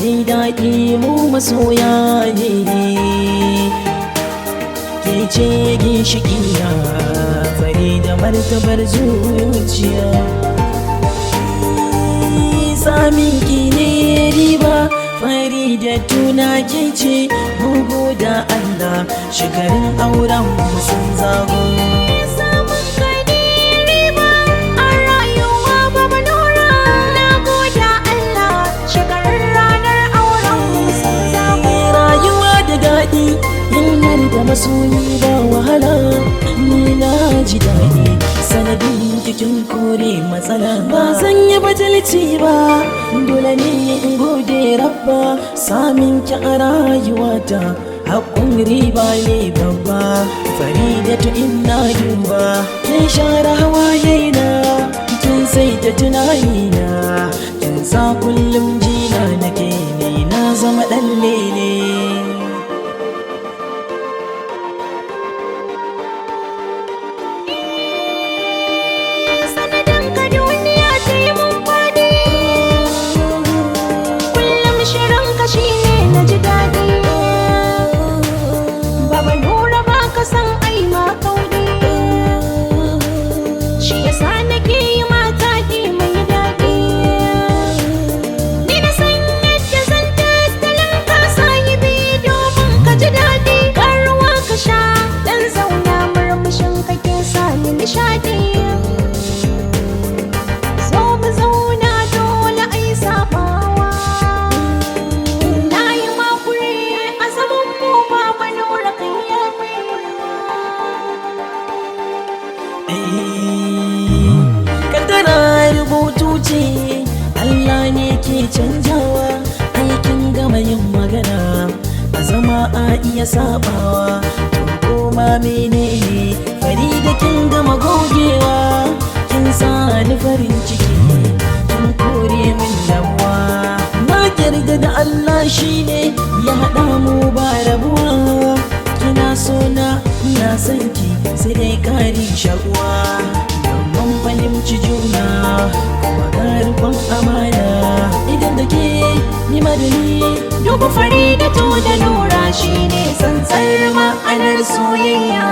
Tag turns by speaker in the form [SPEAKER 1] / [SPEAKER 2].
[SPEAKER 1] yayi daɗi mu masoya ne, ke ce ginshiƙina fari da martabar zuciya. Samin ki ne riba fari da tuna ke ce bugu da Allah shigarin auren sun zago. Da masoyi ba wahala ni na ji daɗi sanadin cikin kore matsala. Ba zan yi batulci ba dole ne in gode rabba, samin ki a rayuwata haƙƙun riba ne babba. Faridatu ina duba kin share hawaye na, kin saita tunanina, kin sa kullum jina nake ne na zama ɗan lele. Kaddara rubutu ce Allah ne ke canjawa, aikin gama yin magana a zama a iya sabawa. To koma menene Farida kin gama gogewa, kin sa ni farin ciki kin kore min damuwa. Na yarda da Allah shine ya haɗa mu ba rabuwa, kina so na ina son ki sai dai kari shakuwa. Mun fahimci juna kuma karfin amana, idan da ke ni madani dubu Faridatu da Nura shine tsantsar ma'anar soyayya.